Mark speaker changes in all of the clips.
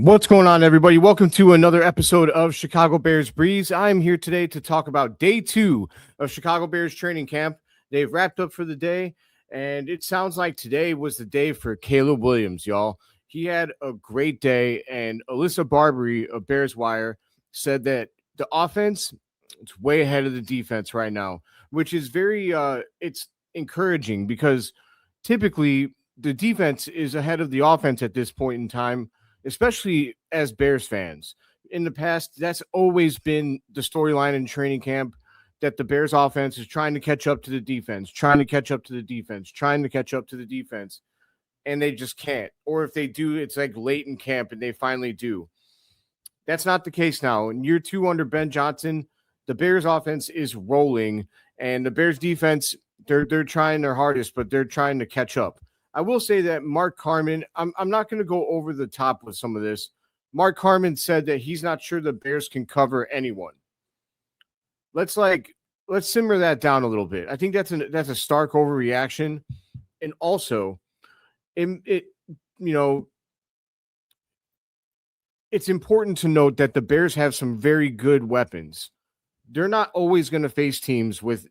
Speaker 1: What's going on, everybody? Welcome to another episode of Chicago Bears Breeze. I'm here today to talk about day 2 of Chicago Bears training camp. They've wrapped up for the day, and it sounds like today was the day for Caleb Williams, y'all. He had a great day, and Alyssa Barbary of Bears Wire said that the offense is way ahead of the defense right now, which is very it's encouraging because typically the defense is ahead of the offense at this point in time, especially as Bears fans. In the past, that's always been the storyline in training camp, that the Bears offense is trying to catch up to the defense, and they just can't. Or if they do, it's like late in camp and they finally do. That's not the case now. In year 2 under Ben Johnson, the Bears offense is rolling, and the Bears defense, they're trying their hardest, but they're trying to catch up. I will say that Mark Carman, I'm not going to go over the top with some of this. Mark Carman said that he's not sure the Bears can cover anyone. Let's simmer that down a little bit. I think that's a stark overreaction. And also, it's important to note that the Bears have some very good weapons. They're not always going to face teams with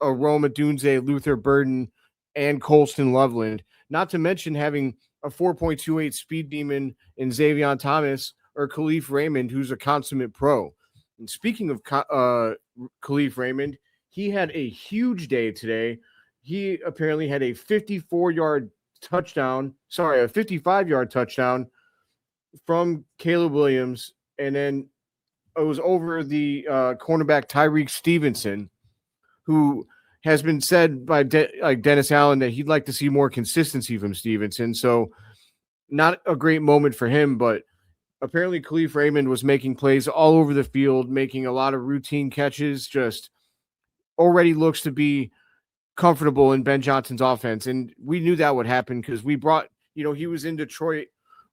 Speaker 1: Odunze, Luther Burden, and Colston Loveland, not to mention having a 4.28 speed demon in Xavier Thomas or Kalif Raymond, who's a consummate pro. And speaking of Kalif Raymond, he had a huge day today. He apparently had a 55-yard touchdown from Caleb Williams, and then it was over the cornerback Tyreek Stevenson, who has been said by Dennis Allen that he'd like to see more consistency from Stevenson. So not a great moment for him, but apparently Kalif Raymond was making plays all over the field, making a lot of routine catches, just already looks to be comfortable in Ben Johnson's offense. And we knew that would happen because we brought, he was in Detroit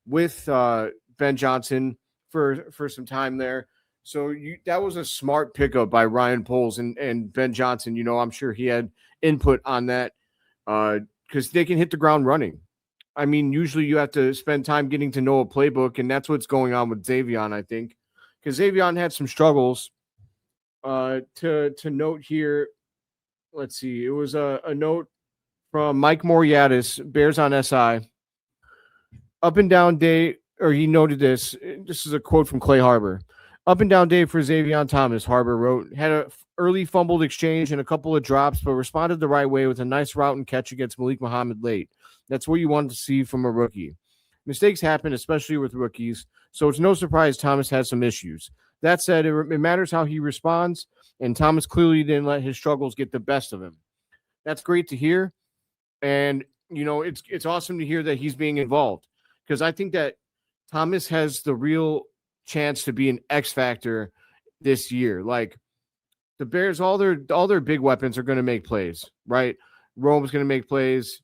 Speaker 1: with Ben Johnson for some time there. So that was a smart pickup by Ryan Poles and Ben Johnson. I'm sure he had input on that because they can hit the ground running. I mean, usually you have to spend time getting to know a playbook, and that's what's going on with Xavier, I think, because Xavier had some struggles. To note here, let's see. It was a note from Mike Moriatis, Bears on SI. Up and down day, or he noted this. This is a quote from Clay Harbor. Up and down day for Xavier Thomas, Harbor wrote. Had an early fumbled exchange and a couple of drops, but responded the right way with a nice route and catch against Malik Muhammad late. That's what you wanted to see from a rookie. Mistakes happen, especially with rookies, so it's no surprise Thomas has some issues. That said, it matters how he responds, and Thomas clearly didn't let his struggles get the best of him. That's great to hear, and it's awesome to hear that he's being involved, because I think that Thomas has the real chance to be an X factor this year. Like the Bears, all their big weapons are going to make plays, right? Rome's going to make plays.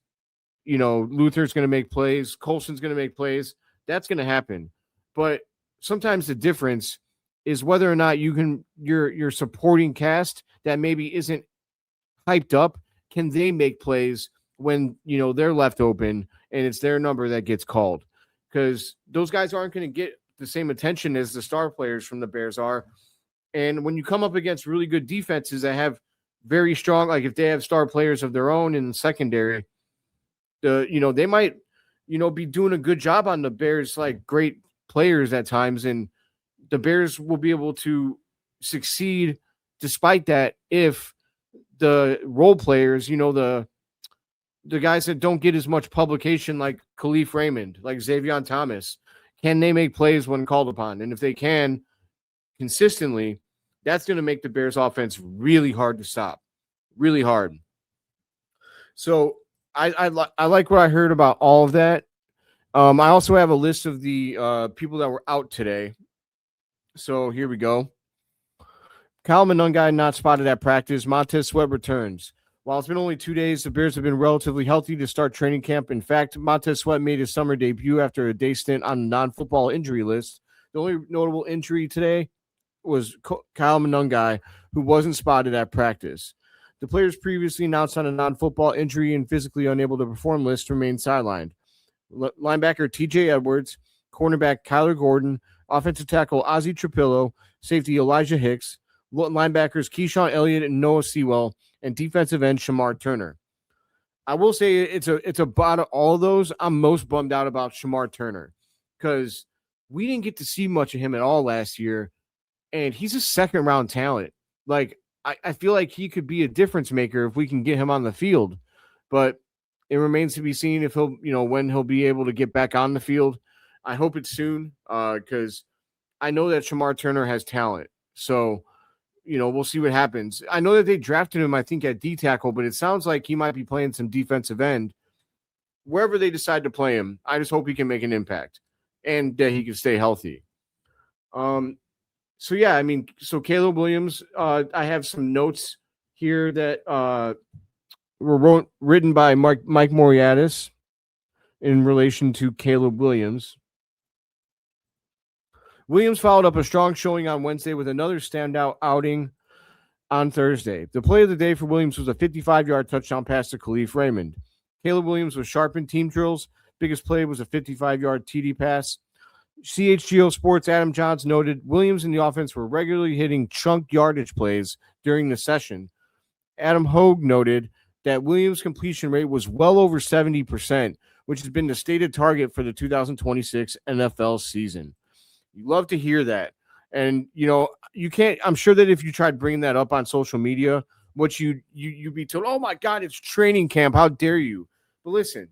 Speaker 1: Luther's going to make plays. Colston's going to make plays. That's going to happen. But sometimes the difference is whether or not your supporting cast that maybe isn't hyped up, can they make plays when they're left open and it's their number that gets called? Because those guys aren't going to get the same attention as the star players from the Bears are. And when you come up against really good defenses that have very strong, like if they have star players of their own in the secondary, they might, be doing a good job on the Bears, like great players at times. And the Bears will be able to succeed despite that if the role players, the guys that don't get as much publication like Kalif Raymond, like Xavier Thomas, can they make plays when called upon? And if they can consistently, that's going to make the Bears offense really hard to stop, really hard. So I like what I heard about all of that. I also have a list of the people that were out today. So here we go. Kyle Monangai not spotted at practice. Montez Sweat returns. While it's been only 2 days, the Bears have been relatively healthy to start training camp. In fact, Montez Sweat made his summer debut after a day stint on the non-football injury list. The only notable injury today was Kyle Monangai, who wasn't spotted at practice. The players previously announced on a non-football injury and physically unable to perform list remain sidelined. Linebacker TJ Edwards, cornerback Kyler Gordon, offensive tackle Ozzie Trapillo, safety Elijah Hicks, linebackers Keyshawn Elliott and Noah Sewell, and defensive end Shamar Turner. I will say it's about all of those. I'm most bummed out about Shamar Turner because we didn't get to see much of him at all last year, and he's a second round talent. Like I feel like he could be a difference maker if we can get him on the field, but it remains to be seen if he'll, when he'll be able to get back on the field. I hope it's soon because I know that Shamar Turner has talent. So, we'll see what happens. I know that they drafted him, I think, at D tackle, but it sounds like he might be playing some defensive end. Wherever they decide to play him, I just hope he can make an impact and that he can stay healthy. So Caleb Williams, I have some notes here that were written by Mike Moriatis in relation to Caleb Williams. Williams followed up a strong showing on Wednesday with another standout outing on Thursday. The play of the day for Williams was a 55-yard touchdown pass to Kalif Raymond. Caleb Williams was sharp in team drills. Biggest play was a 55-yard TD pass. CHGO Sports' Adam Johns noted Williams and the offense were regularly hitting chunk yardage plays during the session. Adam Hogue noted that Williams' completion rate was well over 70%, which has been the stated target for the 2026 NFL season. You love to hear that. And, you can't, I'm sure that if you tried bringing that up on social media, what you'd be told, oh my God, it's training camp. How dare you? But listen,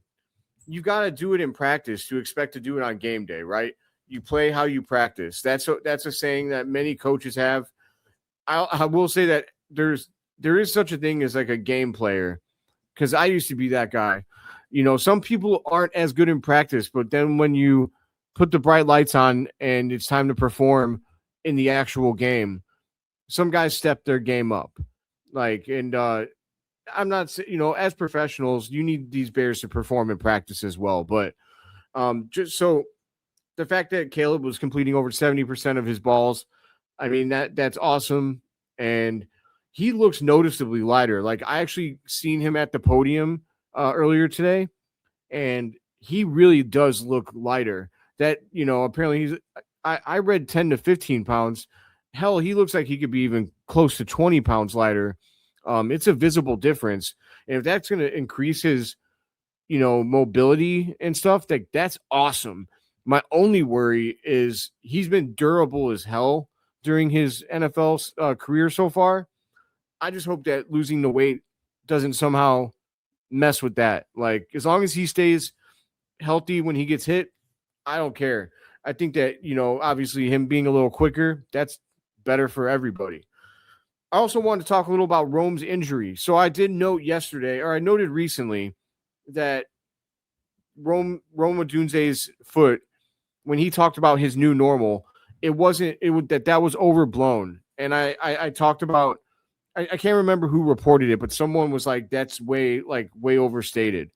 Speaker 1: you got to do it in practice to expect to do it on game day, right? You play how you practice. That's a saying that many coaches have. I will say that there is such a thing as like a game player, because I used to be that guy. Some people aren't as good in practice, but then when you put the bright lights on and it's time to perform in the actual game, some guys step their game up. I'm not, as professionals, you need these Bears to perform in practice as well. But just so the fact that Caleb was completing over 70% of his balls, I mean, that's awesome. And he looks noticeably lighter. Like, I actually seen him at the podium earlier today, and he really does look lighter. That, apparently I read 10 to 15 pounds. Hell, he looks like he could be even close to 20 pounds lighter. It's a visible difference. And if that's going to increase his, mobility and stuff, that's awesome. My only worry is he's been durable as hell during his NFL career so far. I just hope that losing the weight doesn't somehow mess with that. Like, as long as he stays healthy when he gets hit, I don't care. I think that, obviously him being a little quicker, that's better for everybody. I also wanted to talk a little about Rome's injury. So I did note yesterday, or I noted recently, that Rome Odunze's foot, when he talked about his new normal, that was overblown. And I talked about, I can't remember who reported it, but someone was like, that's way overstated.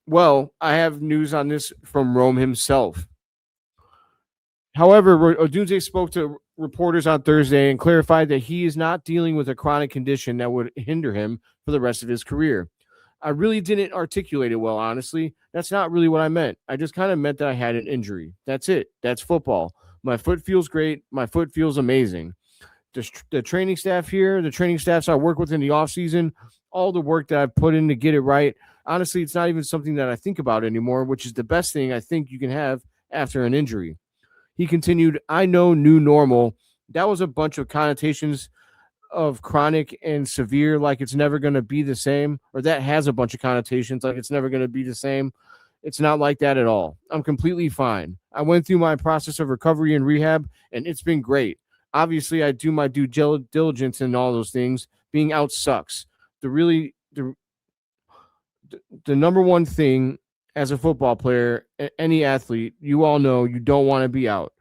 Speaker 1: Well, I have news on this from Rome himself. However, Odunze spoke to reporters on Thursday and clarified that he is not dealing with a chronic condition that would hinder him for the rest of his career. I really didn't articulate it well, honestly. That's not really what I meant. I just kind of meant that I had an injury. That's it. That's football. My foot feels great. My foot feels amazing. The training staff here, the training staffs I work with in the offseason, all the work that I've put in to get it right, honestly, it's not even something that I think about anymore, which is the best thing I think you can have after an injury. He continued, I know new normal. That was a bunch of connotations of chronic and severe, like it's never going to be the same, or that has a bunch of connotations like it's never going to be the same. It's not like that at all. I'm completely fine. I went through my process of recovery and rehab, and it's been great. Obviously, I do my due diligence and all those things. Being out sucks. The number one thing as a football player, any athlete, you all know you don't want to be out.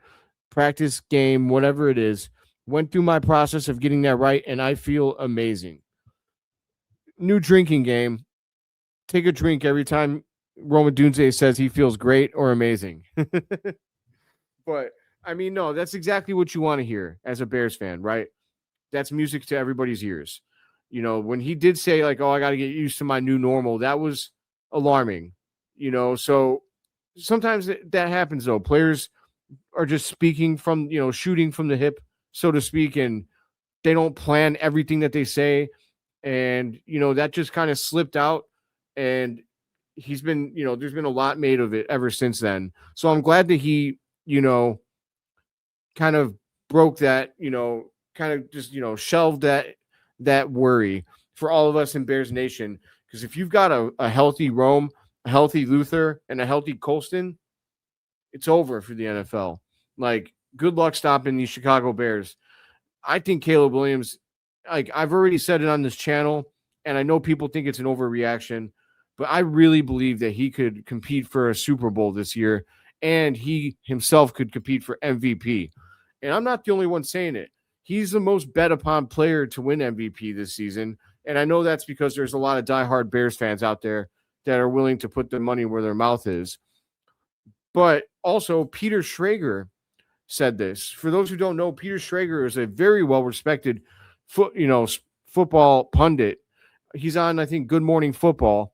Speaker 1: Practice, game, whatever it is. Went through my process of getting that right, and I feel amazing. New drinking game. Take a drink every time Rome Odunze says he feels great or amazing. But, I mean, no, that's exactly what you want to hear as a Bears fan, right? That's music to everybody's ears. When he did say, like, oh, I got to get used to my new normal, that was alarming. So sometimes that happens though. Players are just speaking from, shooting from the hip, so to speak, and they don't plan everything that they say. And, that just kind of slipped out. And he's been, there's been a lot made of it ever since then. So I'm glad that he, kind of broke that, kind of just, shelved that worry for all of us in Bears Nation. Because if you've got a healthy Rome, a healthy Luther, and a healthy Colston, it's over for the NFL. Like, good luck stopping these Chicago Bears. I think Caleb Williams, like I've already said it on this channel, and I know people think it's an overreaction, but I really believe that he could compete for a Super Bowl this year, and he himself could compete for MVP. And I'm not the only one saying it. He's the most bet upon player to win MVP this season. And I know that's because there's a lot of diehard Bears fans out there that are willing to put their money where their mouth is. But also, Peter Schrager said this. For those who don't know, Peter Schrager is a very well-respected football pundit. He's on, I think, Good Morning Football.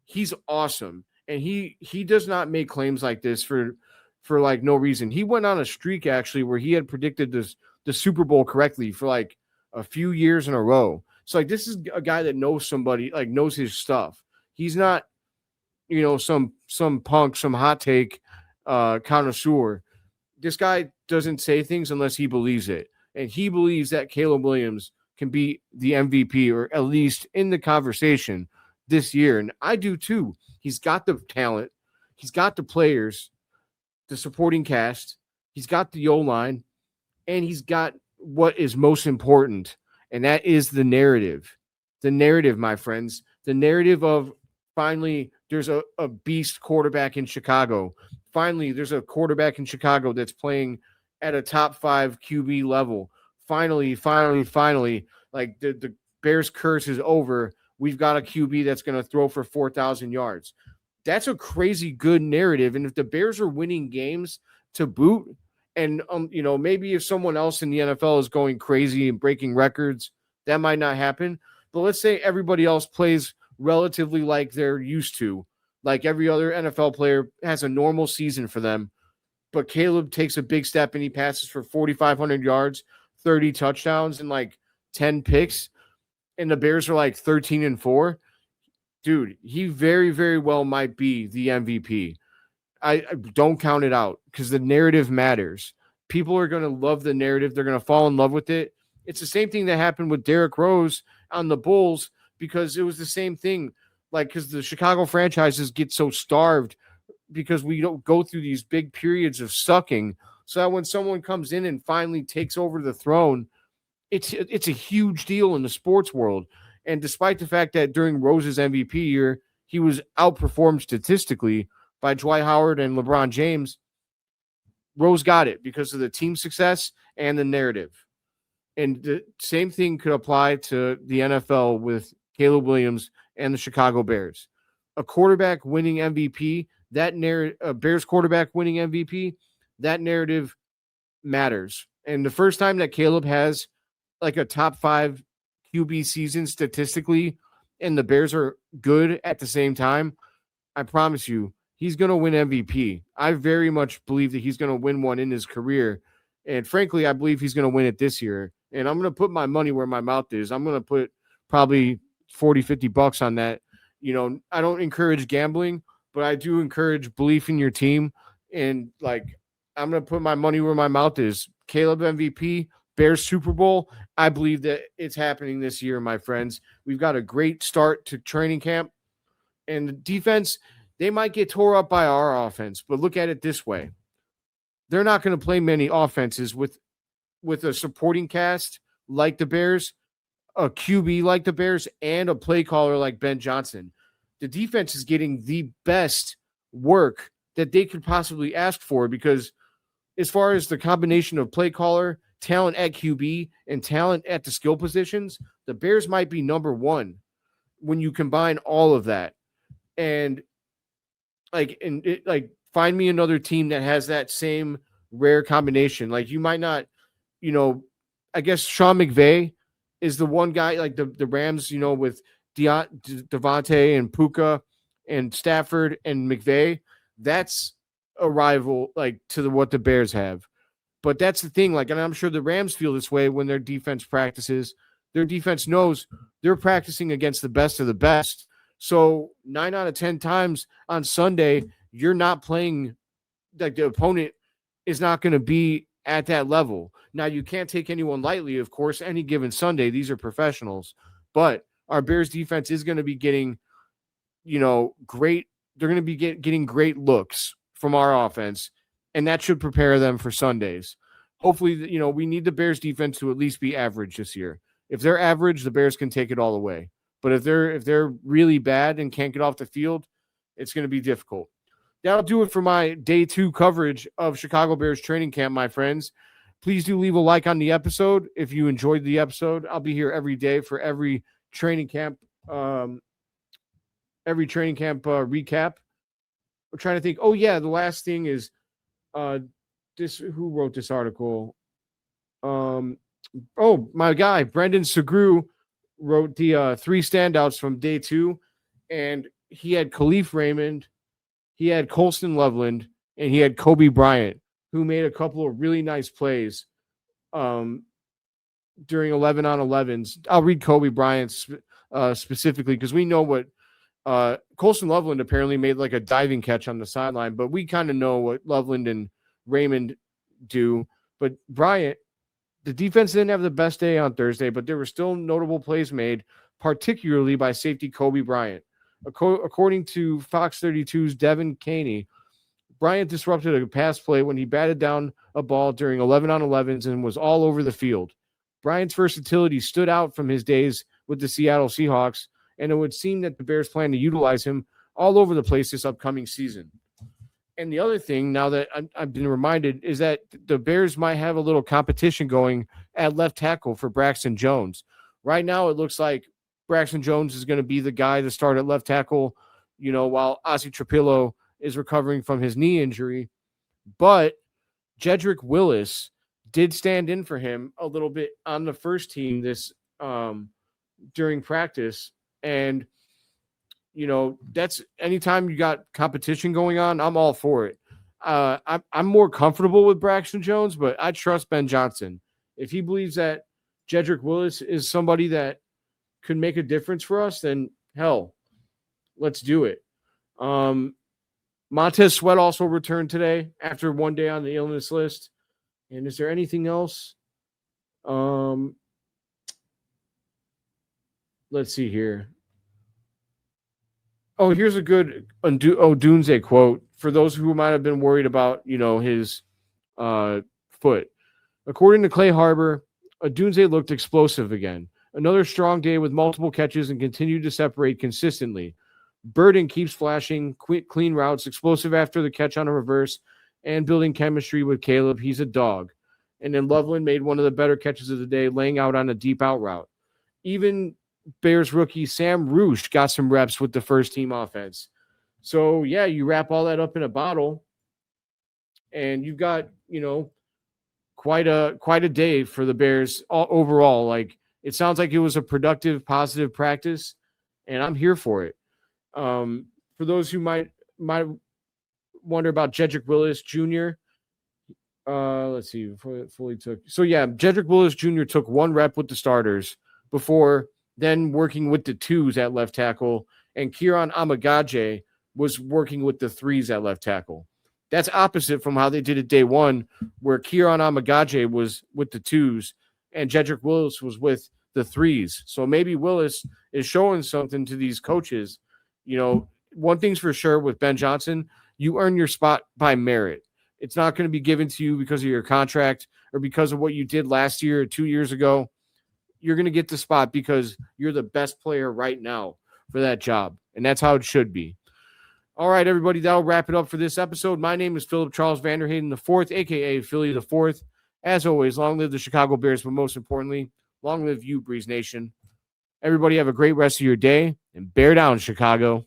Speaker 1: He's awesome. And he does not make claims like this for like no reason. He went on a streak actually where he had predicted the Super Bowl correctly for like a few years in a row. So like this is a guy that knows somebody, like knows his stuff. He's not, some punk, some hot take connoisseur. This guy doesn't say things unless he believes it. And he believes that Caleb Williams can be the MVP or at least in the conversation this year. And I do too. He's got the talent. He's got the players, the supporting cast. He's got the O-line. And he's got what is most important. And that is the narrative. The narrative, my friends. The narrative of finally there's a beast quarterback in Chicago. Finally, there's a quarterback in Chicago that's playing at a top 5 QB level. Finally, like the Bears curse is over. We've got a QB that's going to throw for 4,000 yards. That's a crazy good narrative. And if the Bears are winning games to boot, and maybe if someone else in the NFL is going crazy and breaking records, that might not happen. But let's say everybody else plays relatively like they're used to. Like every other NFL player has a normal season for them, but Caleb takes a big step and he passes for 4,500 yards, 30 touchdowns, and like 10 picks, and the Bears are like 13-4. Dude, he very, very well might be the MVP. I don't count it out because the narrative matters. People are going to love the narrative. They're going to fall in love with it. It's the same thing that happened with Derrick Rose on the Bulls because it was the same thing. Like, because the Chicago franchises get so starved because we don't go through these big periods of sucking. So that when someone comes in and finally takes over the throne, it's a huge deal in the sports world. And despite the fact that during Rose's MVP year, he was outperformed statistically by Dwight Howard and LeBron James, Rose got it because of the team success and the narrative. And the same thing could apply to the NFL with Caleb Williams and the Chicago Bears. A quarterback winning MVP, a Bears quarterback winning MVP, that narrative matters. And the first time that Caleb has like a top 5 QB season statistically, and the Bears are good at the same time, I promise you, he's going to win MVP. I very much believe that he's going to win one in his career. And frankly, I believe he's going to win it this year. And I'm going to put my money where my mouth is. I'm going to put probably 40, 50 bucks on that. I don't encourage gambling, but I do encourage belief in your team. And like, I'm going to put my money where my mouth is. Caleb MVP, Bears Super Bowl. I believe that it's happening this year, my friends. We've got a great start to training camp. And the defense, they might get tore up by our offense, but look at it this way. They're not going to play many offenses with a supporting cast like the Bears, a QB like the Bears, and a play caller like Ben Johnson. The defense is getting the best work that they could possibly ask for because as far as the combination of play caller, talent at QB, and talent at the skill positions, the Bears might be number 1 when you combine all of that. And find me another team that has that same rare combination. Like you might not, I guess Sean McVay is the one guy, like the Rams, with Devontae and Puka and Stafford and McVay. That's a rival like to what the Bears have. But that's the thing. Like, and I'm sure the Rams feel this way when their defense practices. Their defense knows they're practicing against the best of the best. So 9 out of 10 times on Sunday, you're not playing, like the opponent is not going to be at that level. Now, you can't take anyone lightly, of course, any given Sunday. These are professionals. But our Bears defense is going to be getting, great. They're going to be getting great looks from our offense, and that should prepare them for Sundays. Hopefully, we need the Bears defense to at least be average this year. If they're average, the Bears can take it all away. But if they're really bad and can't get off the field, it's going to be difficult. That'll do it for my day 2 coverage of Chicago Bears training camp, my friends. Please do leave a like on the episode if you enjoyed the episode. I'll be here every day for every training camp recap. I'm trying to think. Oh yeah, the last thing is who wrote this article? My guy Brendan Segru wrote the 3 standouts from day 2, and he had Kalif Raymond, he had Colston Loveland, and he had Kobe Bryant, who made a couple of really nice plays during 11-on-11s. I'll read Kobe Bryant specifically because we know what Colston Loveland apparently made like a diving catch on the sideline, but we kind of know what Loveland and Raymond do. But Bryant, the defense didn't have the best day on Thursday, but there were still notable plays made, particularly by safety Kobe Bryant. According to Fox 32's Devin Caney, Bryant disrupted a pass play when he batted down a ball during 11-on-11s and was all over the field. Bryant's versatility stood out from his days with the Seattle Seahawks, and it would seem that the Bears plan to utilize him all over the place this upcoming season. And the other thing, now that I've been reminded, is that the Bears might have a little competition going at left tackle for Braxton Jones. Right now, it looks like Braxton Jones is going to be the guy to start at left tackle, while Ozzie Trapillo is recovering from his knee injury. But Jedrick Willis did stand in for him a little bit on the first team this during practice. And that's anytime you got competition going on, I'm all for it. I'm more comfortable with Braxton Jones, but I trust Ben Johnson. If he believes that Jedrick Willis is somebody that could make a difference for us, then hell, let's do it. Montez Sweat also returned today after one day on the illness list. And is there anything else? Let's see here. Oh, here's a good Odunze quote for those who might have been worried about, his foot. According to Clay Harbor, Odunze looked explosive again. Another strong day with multiple catches and continued to separate consistently. Burden keeps flashing clean routes, explosive after the catch on a reverse, and building chemistry with Caleb. He's a dog. And then Loveland made one of the better catches of the day, laying out on a deep out route. Even Bears rookie Sam Roosh got some reps with the first team offense. So, yeah, you wrap all that up in a bottle, and you've got, quite a day for the Bears overall. Like, it sounds like it was a productive, positive practice, and I'm here for it. For those who might wonder about Jedrick Willis Jr., let's see, fully took. So, yeah, Jedrick Willis Jr. took 1 rep with the starters before then working with the 2s at left tackle, and Kieran Amagaje was working with the 3s at left tackle. That's opposite from how they did it day 1, where Kieran Amagaje was with the 2s and Jedrick Willis was with the 3s. So maybe Willis is showing something to these coaches. One thing's for sure with Ben Johnson, you earn your spot by merit. It's not going to be given to you because of your contract or because of what you did last year or 2 years ago. You're going to get the spot because you're the best player right now for that job. And that's how it should be. All right, everybody, that'll wrap it up for this episode. My name is Philip Charles VanDerHeyden IV, a.k.a. Philly the Fourth. As always, long live the Chicago Bears, but most importantly, long live you, Breeze Nation. Everybody have a great rest of your day, and bear down, Chicago.